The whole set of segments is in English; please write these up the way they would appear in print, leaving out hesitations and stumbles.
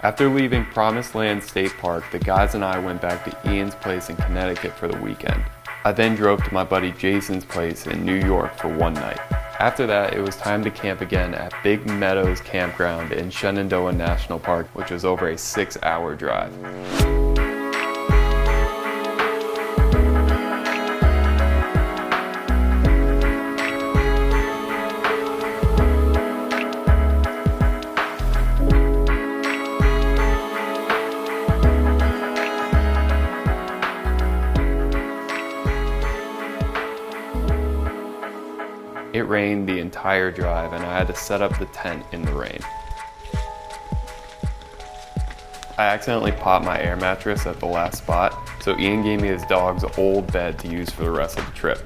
After leaving Promised Land State Park, the guys and I went back to Ian's place in Connecticut for the weekend. I then drove to my buddy Jason's place in New York for one night. After that, it was time to camp again at Big Meadows Campground in Shenandoah National Park, which was over a 6-hour drive. It rained the entire drive and I had to set up the tent in the rain. I accidentally popped my air mattress at the last spot, so Ian gave me his dog's old bed to use for the rest of the trip.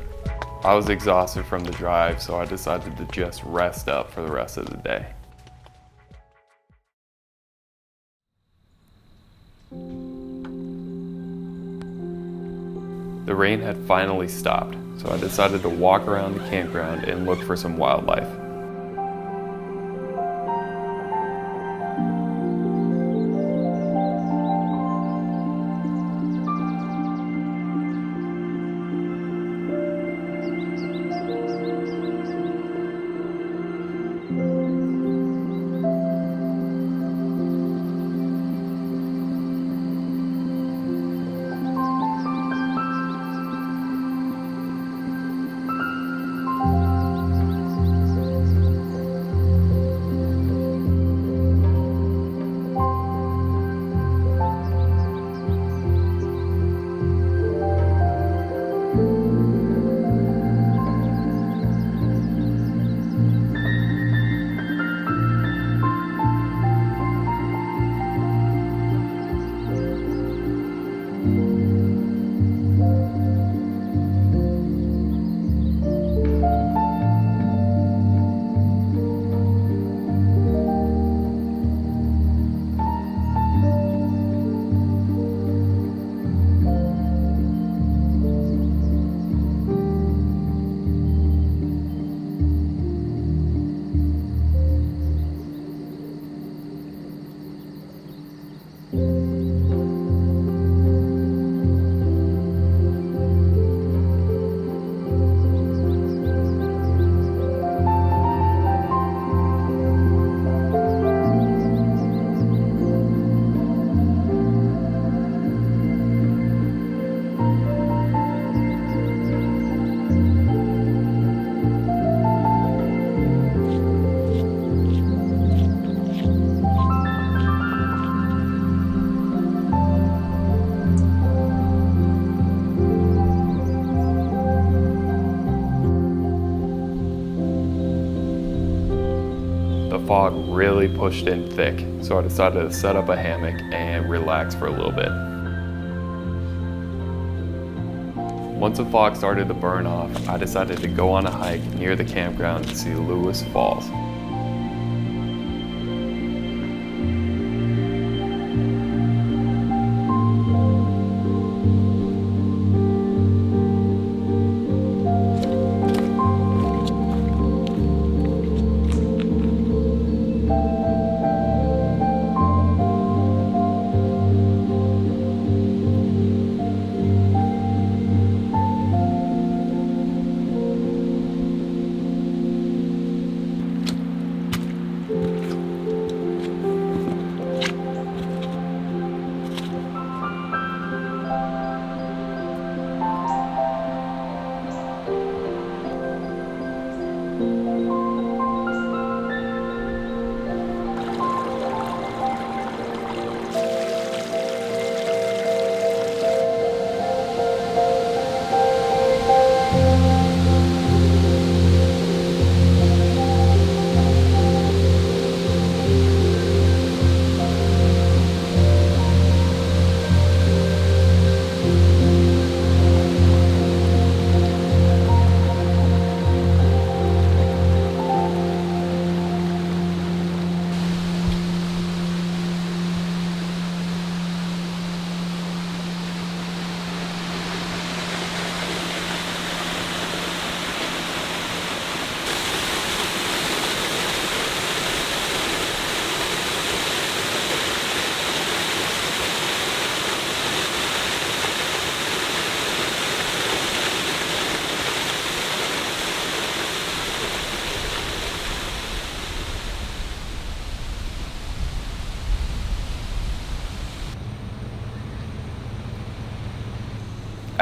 I was exhausted from the drive, so I decided to just rest up for the rest of the day. The rain had finally stopped, so I decided to walk around the campground and look for some wildlife. The fog really pushed in thick, so I decided to set up a hammock and relax for a little bit. Once the fog started to burn off, I decided to go on a hike near the campground to see Lewis Falls.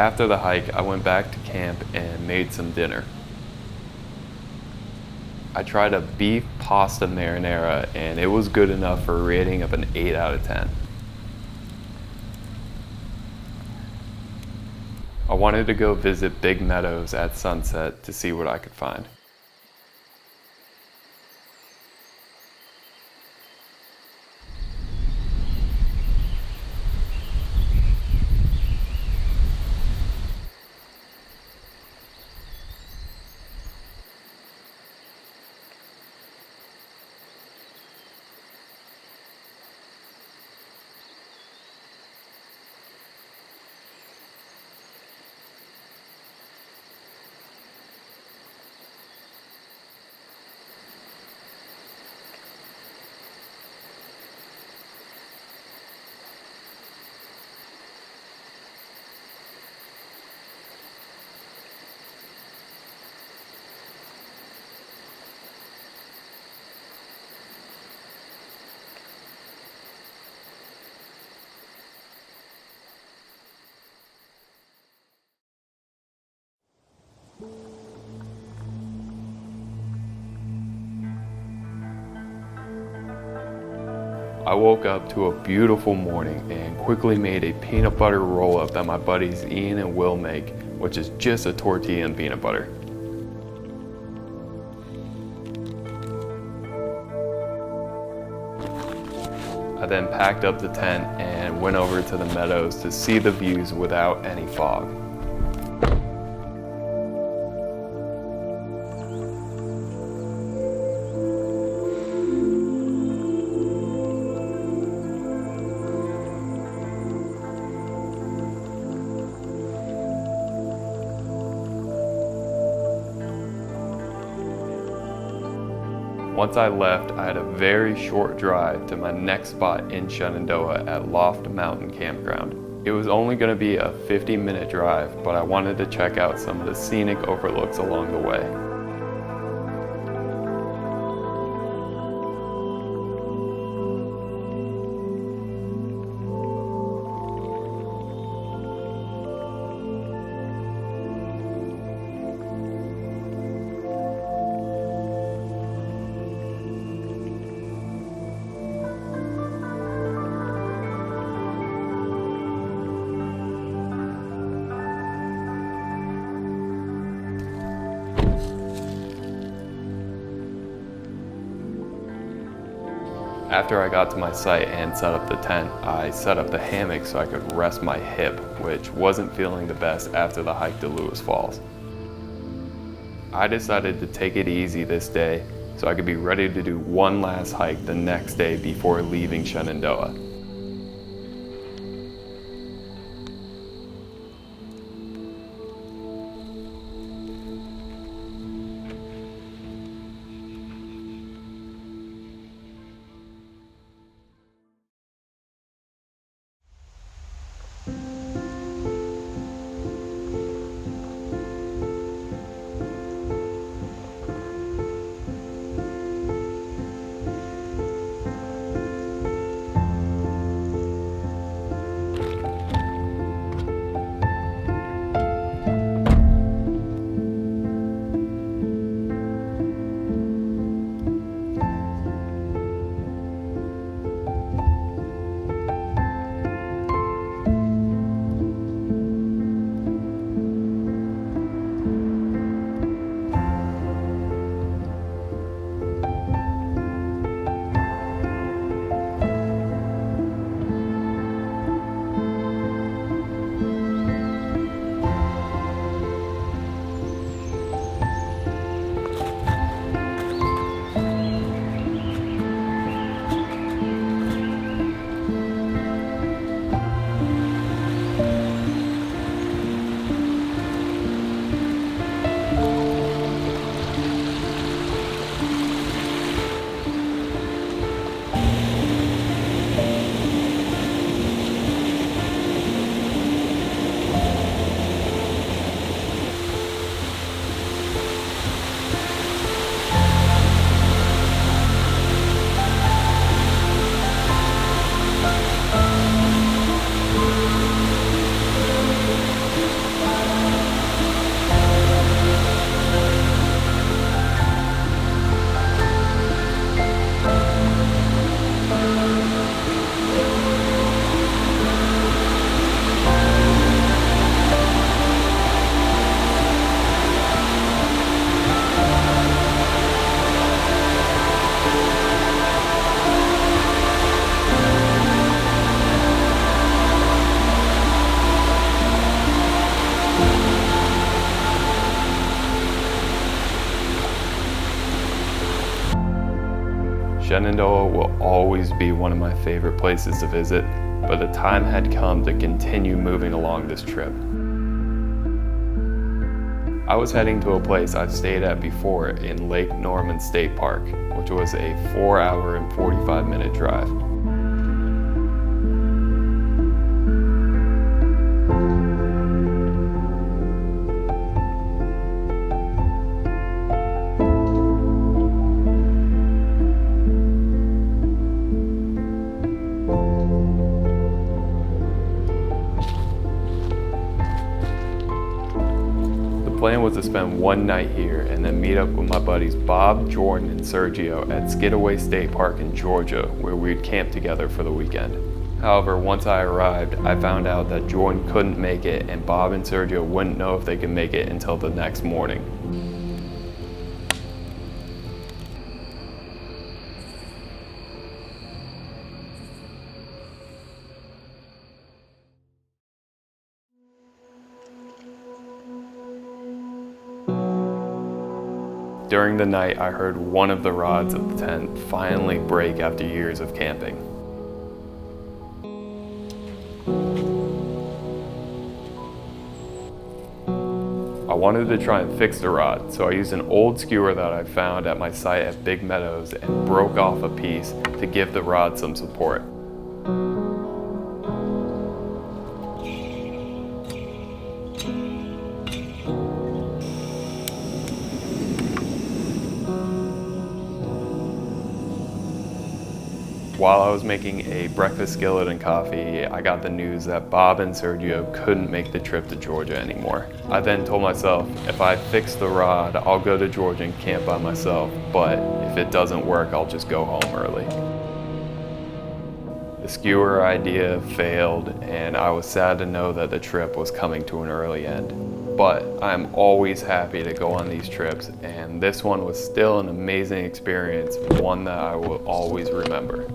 After the hike, I went back to camp and made some dinner. I tried a beef pasta marinara and it was good enough for a rating of an 8 out of 10. I wanted to go visit Big Meadows at sunset to see what I could find. I woke up to a beautiful morning and quickly made a peanut butter roll-up that my buddies Ian and Will make, which is just a tortilla and peanut butter. I then packed up the tent and went over to the meadows to see the views without any fog. Once I left, I had a very short drive to my next spot in Shenandoah at Loft Mountain Campground. It was only going to be a 50-minute drive, but I wanted to check out some of the scenic overlooks along the way. After I got to my site and set up the tent, I set up the hammock so I could rest my hip, which wasn't feeling the best after the hike to Lewis Falls. I decided to take it easy this day so I could be ready to do one last hike the next day before leaving Shenandoah. Shenandoah will always be one of my favorite places to visit, but the time had come to continue moving along this trip. I was heading to a place I've stayed at before in Lake Norman State Park, which was a 4-hour and 45-minute drive. The plan was to spend one night here and then meet up with my buddies Bob, Jordan, and Sergio at Skidaway State Park in Georgia, where we'd camp together for the weekend. However, once I arrived, I found out that Jordan couldn't make it and Bob and Sergio wouldn't know if they could make it until the next morning. During the night, I heard one of the rods of the tent finally break after years of camping. I wanted to try and fix the rod, so I used an old skewer that I found at my site at Big Meadows and broke off a piece to give the rod some support. While I was making a breakfast skillet and coffee, I got the news that Bob and Sergio couldn't make the trip to Georgia anymore. I then told myself, if I fix the rod, I'll go to Georgia and camp by myself, but if it doesn't work, I'll just go home early. The skewer idea failed, and I was sad to know that the trip was coming to an early end. But I'm always happy to go on these trips, and this one was still an amazing experience, one that I will always remember.